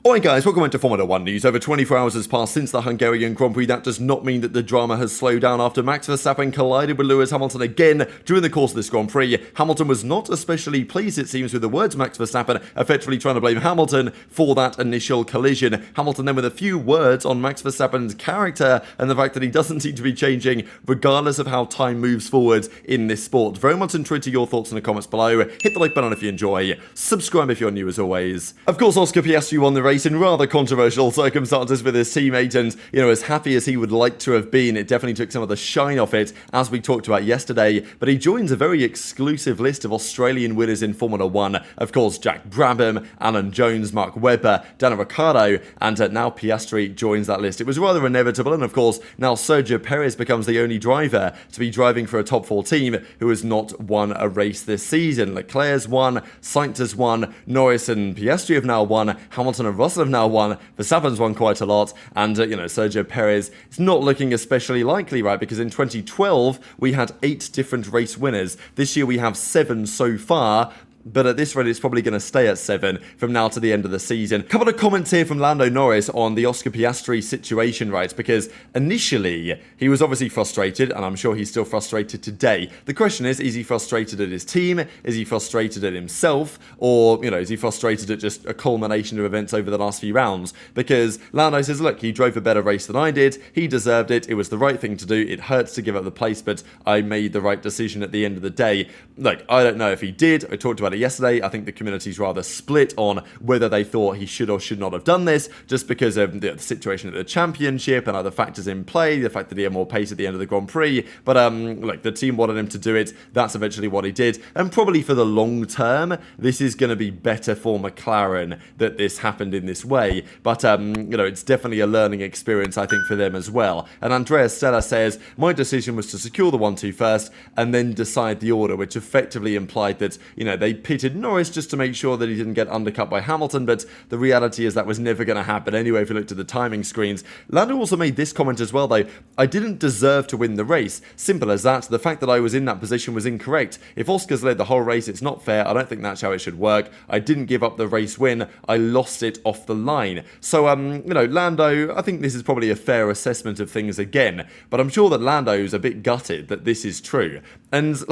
Alright guys, welcome into Formula 1 news. Over 24 hours has passed since the Hungarian Grand Prix. That does not mean that the drama has slowed down after Max Verstappen collided with Lewis Hamilton again during the course of this Grand Prix. Hamilton was not especially pleased, it seems, with the words Max Verstappen, effectively trying to blame Hamilton for that initial collision. Hamilton then with a few words on Max Verstappen's character and the fact that he doesn't seem to be changing regardless of how time moves forward in this sport. Very much intrigued to your thoughts in the comments below. Hit the like button if you enjoy. Subscribe if you're new as always. Of course, Oscar Piastri won the race in rather controversial circumstances with his teammate, and as happy as he would like to have been, it definitely took some of the shine off it, as we talked about yesterday. But he joins a very exclusive list of Australian winners in Formula 1. Of course, Jack Brabham, Alan Jones, Mark Webber, Daniel Ricciardo, and now Piastri joins that list. It was rather inevitable, and of course, now Sergio Perez becomes the only driver to be driving for a top 4 team who has not won a race this season. Leclerc's won, Sainz has won, Norris and Piastri have now won, Hamilton and Russell have now won, Verstappen's won quite a lot, and Sergio Perez is not looking especially likely, right? Because in 2012 we had 8 different race winners. This year we have 7 so far. But at this rate, it's probably going to stay at 7 from now to the end of the season. Couple of comments here from Lando Norris on the Oscar Piastri situation, right? Because initially, he was obviously frustrated, and I'm sure he's still frustrated today. The question is he frustrated at his team? Is he frustrated at himself? Or, is he frustrated at just a culmination of events over the last few rounds? Because Lando says, look, he drove a better race than I did. He deserved it. It was the right thing to do. It hurts to give up the place, but I made the right decision at the end of the day. Look, I don't know if he did. I talked about it yesterday. I think the community's rather split on whether they thought he should or should not have done this, just because of the situation at the championship and other factors in play, the fact that he had more pace at the end of the Grand Prix. But look, the team wanted him to do it. That's eventually what he did. And probably for the long term, this is going to be better for McLaren that this happened in this way. But it's definitely a learning experience, I think, for them as well. And Andrea Stella says, my decision was to secure the 1-2 first and then decide the order, which effectively implied that, they pitted Norris just to make sure that he didn't get undercut by Hamilton, but the reality is that was never going to happen anyway if you looked at the timing screens. Lando also made this comment as well, though: I didn't deserve to win the race. Simple as that. The fact that I was in that position was incorrect. If Oscar's led the whole race, it's not fair. I don't think that's how it should work. I didn't give up the race win. I lost it off the line. So, Lando, I think this is probably a fair assessment of things again, but I'm sure that Lando's a bit gutted that this is true. And,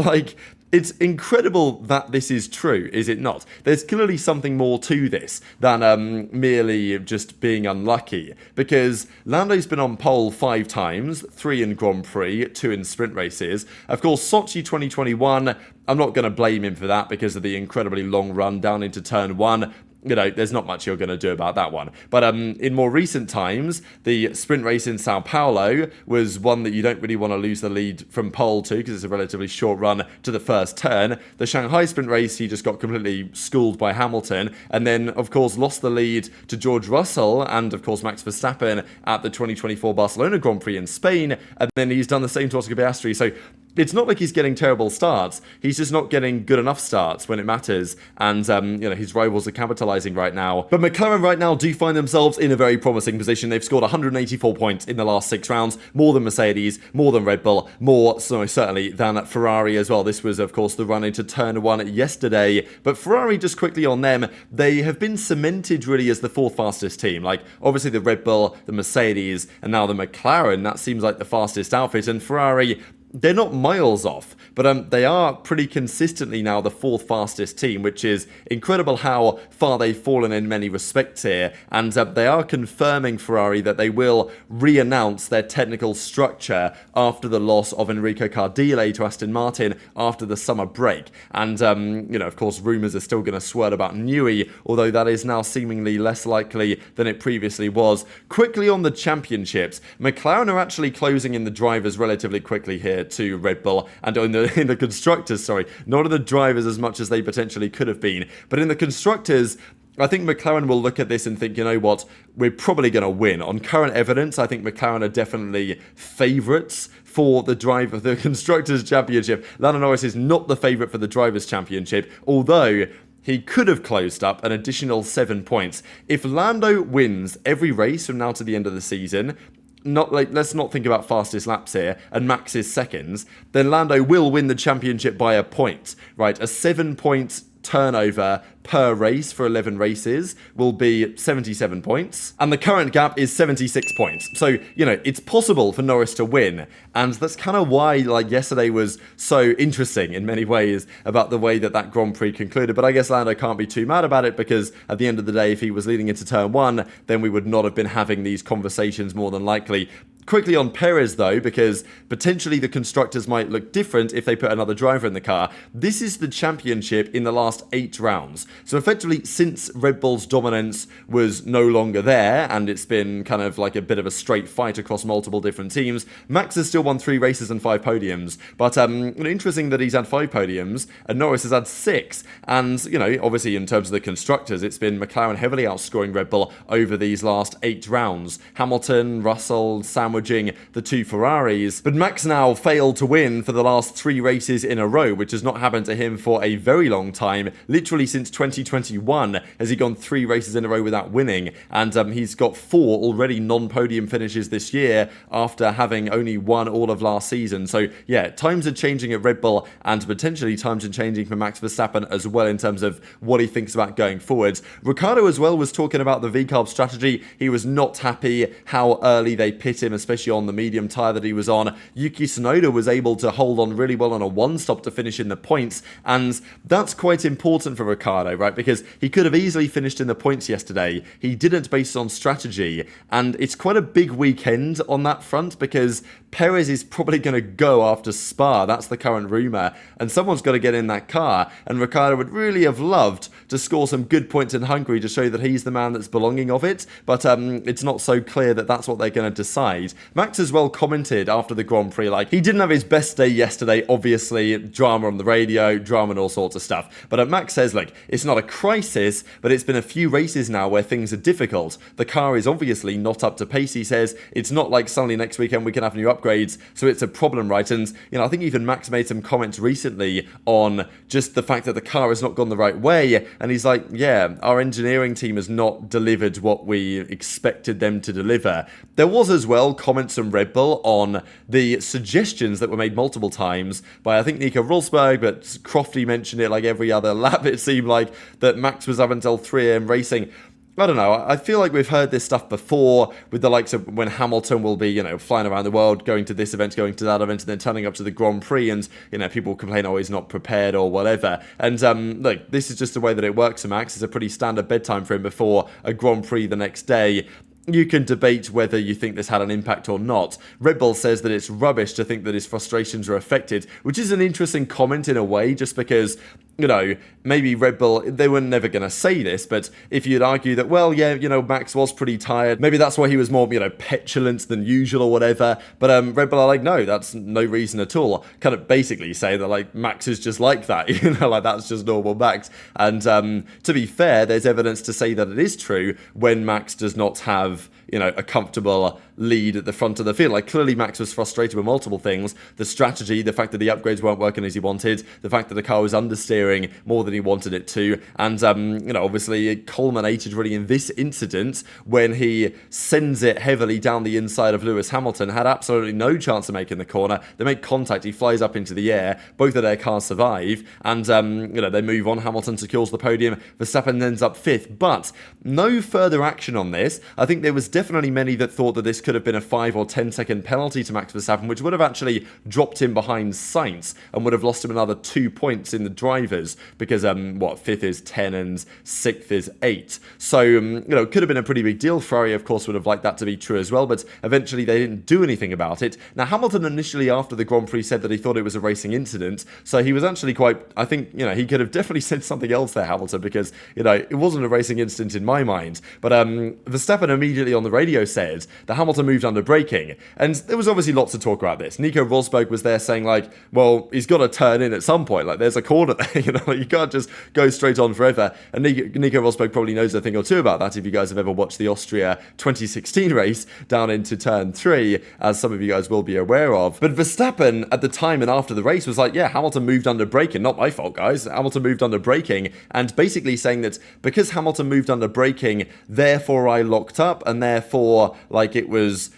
it's incredible that this is true, is it not? There's clearly something more to this than merely just being unlucky, because Lando's been on pole 5 times, 3 in Grand Prix, 2 in sprint races. Of course, Sochi 2021, I'm not going to blame him for that because of the incredibly long run down into turn 1. There's not much you're going to do about that one. But in more recent times, the sprint race in Sao Paulo was one that you don't really want to lose the lead from pole to, because it's a relatively short run to the first turn. The Shanghai sprint race, he just got completely schooled by Hamilton, and then, of course, lost the lead to George Russell and, of course, Max Verstappen at the 2024 Barcelona Grand Prix in Spain, and then he's done the same to Oscar Piastri. So it's not like he's getting terrible starts. He's just not getting good enough starts when it matters. And, his rivals are capitalizing right now. But McLaren right now do find themselves in a very promising position. They've scored 184 points in the last 6 rounds. More than Mercedes, more than Red Bull, more, certainly, than Ferrari as well. This was, of course, the run into turn 1 yesterday. But Ferrari, just quickly on them, they have been cemented really as the 4th fastest team. Obviously the Red Bull, the Mercedes, and now the McLaren. That seems like the fastest outfit. And Ferrari, they're not miles off, but they are pretty consistently now the 4th fastest team, which is incredible how far they've fallen in many respects here. And they are confirming, Ferrari, that they will re-announce their technical structure after the loss of Enrico Cardile to Aston Martin after the summer break. And, of course, rumours are still going to swirl about Newey, although that is now seemingly less likely than it previously was. Quickly on the championships, McLaren are actually closing in the drivers relatively quickly here to Red Bull, and in the constructors, not in the drivers as much as they potentially could have been, but in the constructors, I think McLaren will look at this and think, you know what, we're probably going to win. On current evidence, I think McLaren are definitely favourites for the Constructors' Championship. Lando Norris is not the favourite for the Drivers' Championship, although he could have closed up an additional 7 points. If Lando wins every race from now to the end of the season, let's not think about fastest laps here, and Max's seconds, then Lando will win the championship by a point, right? A 7-point turnover per race for 11 races will be 77 points, and the current gap is 76 points. So, it's possible for Norris to win, and that's kind of why, yesterday was so interesting in many ways about the way that Grand Prix concluded. But I guess Lando can't be too mad about it, because at the end of the day, if he was leading into turn 1, then we would not have been having these conversations more than likely. Quickly on Perez though, because potentially the constructors might look different if they put another driver in the car. This is the championship in the last 8 rounds. So effectively, since Red Bull's dominance was no longer there, and it's been kind of like a bit of a straight fight across multiple different teams, Max has still won 3 races and 5 podiums. But interesting that he's had 5 podiums, and Norris has had 6. And, obviously in terms of the constructors, it's been McLaren heavily outscoring Red Bull over these last 8 rounds. Hamilton, Russell, sandwiching the 2 Ferraris, but Max now failed to win for the last 3 races in a row, which has not happened to him for a very long time. Literally since 2021 has he gone 3 races in a row without winning, and he's got 4 already non-podium finishes this year after having only won all of last season. So yeah, times are changing at Red Bull, and potentially times are changing for Max Verstappen as well in terms of what he thinks about going forwards. Ricciardo as well was talking about the VCARB strategy. He was not happy how early they pit him, especially on the medium tyre that he was on. Yuki Tsunoda was able to hold on really well on a 1-stop to finish in the points, and that's quite important for Ricciardo, right? Because he could have easily finished in the points yesterday. He didn't, based on strategy, and it's quite a big weekend on that front, because Perez is probably going to go after Spa. That's the current rumour, and someone's got to get in that car, and Ricciardo would really have loved to score some good points in Hungary to show that he's the man that's belonging of it, but it's not so clear that that's what they're going to decide. Max as well commented after the Grand Prix, he didn't have his best day yesterday, obviously, drama on the radio, drama and all sorts of stuff, but Max says, it's not a crisis, but it's been a few races now where things are difficult. The car is obviously not up to pace, he says. It's not like suddenly next weekend we can have new upgrades, so it's a problem, right? And, I think even Max made some comments recently on just the fact that the car has not gone the right way, and he's like, yeah, our engineering team has not delivered what we expected them to deliver. There was as well comments from Red Bull on the suggestions that were made multiple times by, I think, Nico Rosberg, but Crofty mentioned it every other lap, it seemed like, that Max was up until 3 AM racing. I don't know, I feel like we've heard this stuff before with the likes of when Hamilton will be, flying around the world, going to this event, going to that event, and then turning up to the Grand Prix, and, people complain, oh, he's not prepared or whatever. And, look, this is just the way that it works for Max. It's a pretty standard bedtime for him before a Grand Prix the next day. You can debate whether you think this had an impact or not. Red Bull says that it's rubbish to think that his frustrations are affected, which is an interesting comment in a way, just because, maybe Red Bull, they were never going to say this, but if you'd argue that, well, yeah, Max was pretty tired, maybe that's why he was more, petulant than usual or whatever, but Red Bull are like, no, that's no reason at all. Kind of basically say that, Max is just like that, that's just normal Max. And to be fair, there's evidence to say that it is true when Max does not have, a comfortable lead at the front of the field. Clearly Max was frustrated with multiple things. The strategy, the fact that the upgrades weren't working as he wanted, the fact that the car was understeering more than he wanted it to, and, obviously it culminated really in this incident when he sends it heavily down the inside of Lewis Hamilton, had absolutely no chance of making the corner. They make contact, he flies up into the air, both of their cars survive, and, they move on. Hamilton secures the podium, Verstappen ends up 5th, but no further action on this. I think there was definitely many that thought that this could have been a 5 or 10 second penalty to Max Verstappen, which would have actually dropped him behind Sainz and would have lost him another 2 points in the drivers, because 5th is 10 and 6th is 8. So it could have been a pretty big deal. Ferrari of course would have liked that to be true as well, but eventually they didn't do anything about it. Now Hamilton initially after the Grand Prix said that he thought it was a racing incident, so he was actually quite, I think, he could have definitely said something else there, Hamilton, because it wasn't a racing incident in my mind. But Verstappen immediately on the radio said that Hamilton moved under braking, and there was obviously lots to talk about this. Nico Rosberg was there saying well, he's got to turn in at some point, there's a corner there, you can't just go straight on forever. And Nico Rosberg probably knows a thing or two about that if you guys have ever watched the Austria 2016 race down into turn 3, as some of you guys will be aware of. But Verstappen at the time and after the race was like, yeah, Hamilton moved under braking, not my fault guys, Hamilton moved under braking, and basically saying that because Hamilton moved under braking, therefore I locked up, and therefore it was was,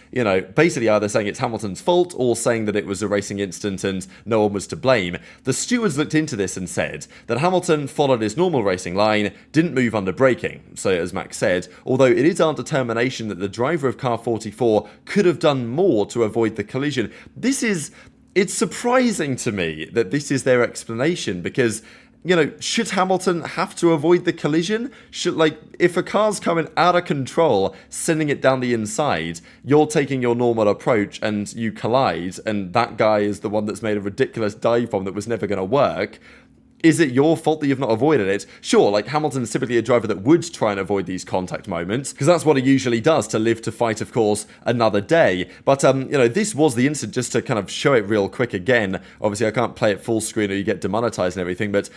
basically either saying it's Hamilton's fault or saying that it was a racing incident and no one was to blame. The stewards looked into this and said that Hamilton followed his normal racing line, didn't move under braking. So as Max said, although it is our determination that the driver of car 44 could have done more to avoid the collision, it's surprising to me that this is their explanation, because should Hamilton have to avoid the collision? If a car's coming out of control, sending it down the inside, you're taking your normal approach and you collide, and that guy is the one that's made a ridiculous dive bomb that was never going to work. Is it your fault that you've not avoided it? Sure, Hamilton's typically a driver that would try and avoid these contact moments, because that's what he usually does to live to fight, of course, another day. But, this was the incident, just to kind of show it real quick again. Obviously, I can't play it full screen or you get demonetized and everything, but,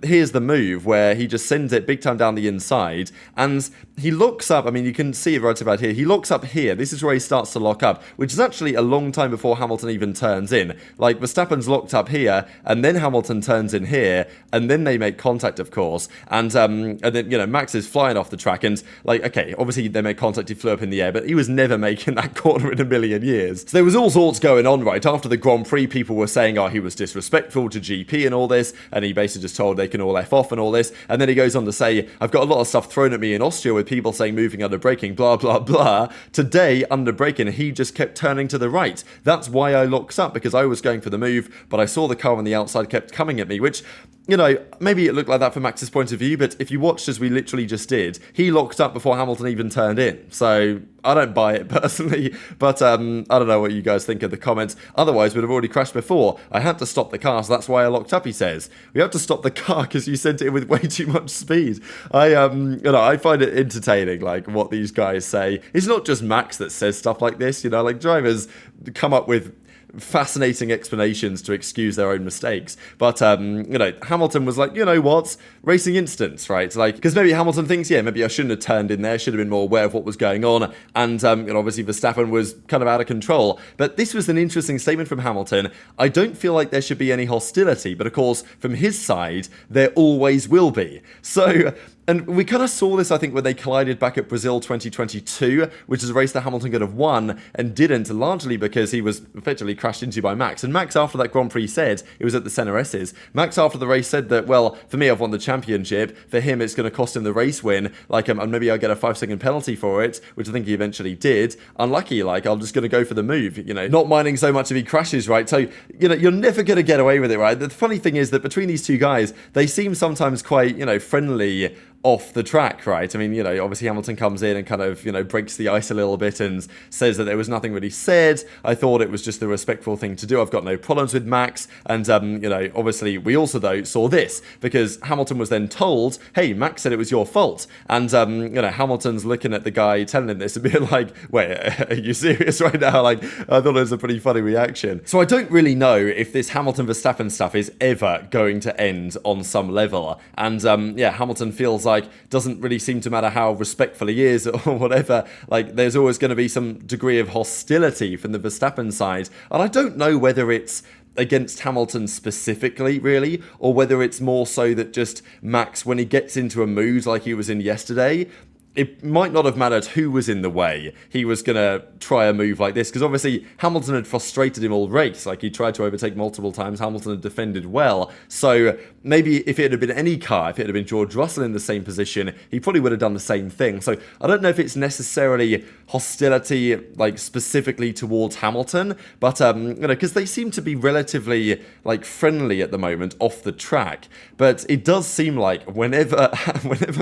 here's the move where he just sends it big time down the inside, and he looks up. I mean, you can see it right about here. He looks up here. This is where he starts to lock up, which is actually a long time before Hamilton even turns in. Verstappen's locked up here, and then Hamilton turns in here, and then they make contact, of course, and then Max is flying off the track, and okay, obviously they make contact, he flew up in the air, but he was never making that corner in a million years. So there was all sorts going on, right? After the Grand Prix, people were saying, he was disrespectful to GP and all this, and he basically just told they can all F off and all this, and then he goes on to say, I've got a lot of stuff thrown at me in Austria with people saying moving under braking, blah, blah, blah. Today, under braking, he just kept turning to the right. That's why I locked up, because I was going for the move, but I saw the car on the outside kept coming at me, which, maybe it looked like that from Max's point of view, but if you watched as we literally just did, he locked up before Hamilton even turned in. So I don't buy it personally, but I don't know what you guys think in the comments. Otherwise, we'd have already crashed before. I had to stop the car, so that's why I locked up, he says. We have to stop the car because you sent it with way too much speed. I find it entertaining, what these guys say. It's not just Max that says stuff like this, drivers come up with fascinating explanations to excuse their own mistakes. But, Hamilton was like, what? Racing incidents, right? Because maybe Hamilton thinks, maybe I shouldn't have turned in there, should have been more aware of what was going on. And, obviously Verstappen was kind of out of control. But this was an interesting statement from Hamilton. I don't feel like there should be any hostility, but of course, from his side, there always will be. So, and we kind of saw this, I think, when they collided back at Brazil 2022, which is a race that Hamilton could have won and didn't, largely because he was effectively crashed into by Max. And Max, after that Grand Prix, said, it was at the Senna S's, Max, after the race, said that, well, for me, I've won the championship. For him, it's going to cost him the race win. And maybe I'll get a 5-second penalty for it, which I think he eventually did. Unlucky, I'm just going to go for the move, not minding so much if he crashes, right? So, you're never going to get away with it, right? The funny thing is that between these two guys, they seem sometimes quite, friendly off the track, right? I mean, obviously Hamilton comes in and kind of, breaks the ice a little bit and says that there was nothing really said. I thought it was just the respectful thing to do. I've got no problems with Max. And, obviously we also, though, saw this because Hamilton was then told, hey, Max said it was your fault. And, Hamilton's looking at the guy telling him this and being like, wait, are you serious right now? I thought it was a pretty funny reaction. So I don't really know if this Hamilton-Verstappen stuff is ever going to end on some level. And, Hamilton feels like doesn't really seem to matter how respectful he is or whatever, there's always going to be some degree of hostility from the Verstappen side. And I don't know whether it's against Hamilton specifically, really, or whether it's more so that just Max, when he gets into a mood like he was in yesterday, it might not have mattered who was in the way. He was going to try a move like this, because obviously Hamilton had frustrated him all race. He tried to overtake multiple times. Hamilton had defended well. So maybe if it had been any car, if it had been George Russell in the same position, he probably would have done the same thing. So I don't know if it's necessarily hostility, specifically towards Hamilton, but, because they seem to be relatively, friendly at the moment off the track. But it does seem like whenever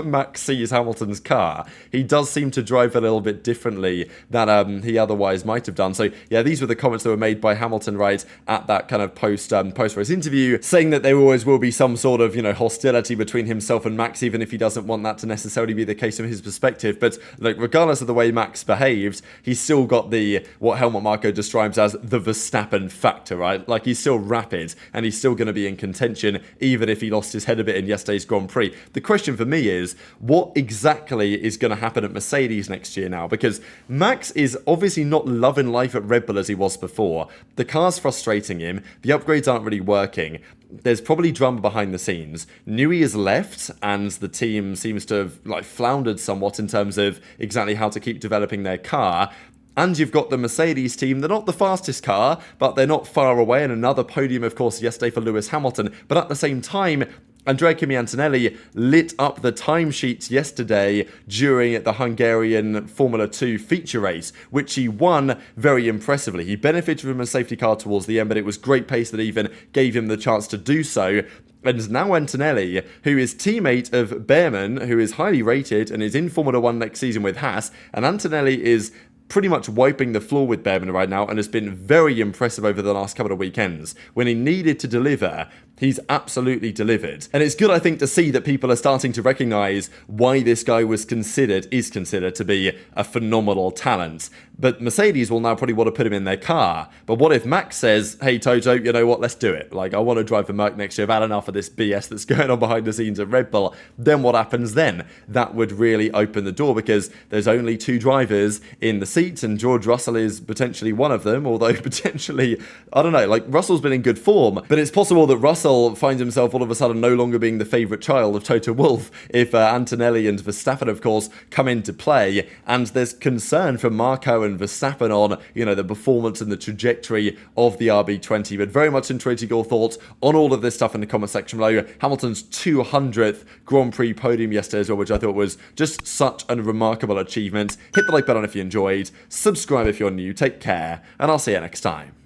Max sees Hamilton's car, he does seem to drive a little bit differently than he otherwise might have done. So yeah, these were the comments that were made by Hamilton right at that kind of post-race interview, saying that there always will be some sort of hostility between himself and Max, even if he doesn't want that to necessarily be the case from his perspective. But regardless of the way Max behaved, he's still got what Helmut Marko describes as the Verstappen factor, right? He's still rapid and he's still going to be in contention, even if he lost his head a bit in yesterday's Grand Prix. The question for me is, what exactly is going to happen at Mercedes next year now? Because Max is obviously not loving life at Red Bull as he was before. The car's frustrating him. The upgrades aren't really working. There's probably drama behind the scenes. Newey has left, and the team seems to have floundered somewhat in terms of exactly how to keep developing their car. And you've got the Mercedes team. They're not the fastest car, but they're not far away. And another podium, of course, yesterday for Lewis Hamilton. But at the same time, Andrea Antonelli lit up the timesheets yesterday during the Hungarian Formula 2 feature race, which he won very impressively. He benefited from a safety car towards the end, but it was great pace that even gave him the chance to do so. And now Antonelli, who is teammate of Behrman, who is highly rated and is in Formula 1 next season with Haas, and Antonelli is pretty much wiping the floor with Behrman right now and has been very impressive over the last couple of weekends. When he needed to deliver, he's absolutely delivered. And it's good, I think, to see that people are starting to recognise why this guy is considered to be a phenomenal talent. But Mercedes will now probably want to put him in their car. But what if Max says, hey, Toto, you know what, let's do it. Like, I want to drive for Merc next year. I've had enough of this BS that's going on behind the scenes at Red Bull. Then what happens then? That would really open the door because there's only 2 drivers in the seats and George Russell is potentially one of them, although potentially, I don't know, like Russell's been in good form, but it's possible that Russell finds himself all of a sudden no longer being the favourite child of Toto Wolff if Antonelli and Verstappen, of course, come into play. And there's concern for Marco and Verstappen on, you know, the performance and the trajectory of the RB20. But very much interested your thoughts on all of this stuff in the comment section below. Hamilton's 200th Grand Prix podium yesterday as well, which I thought was just such a remarkable achievement. Hit the like button if you enjoyed, subscribe if you're new, take care, and I'll see you next time.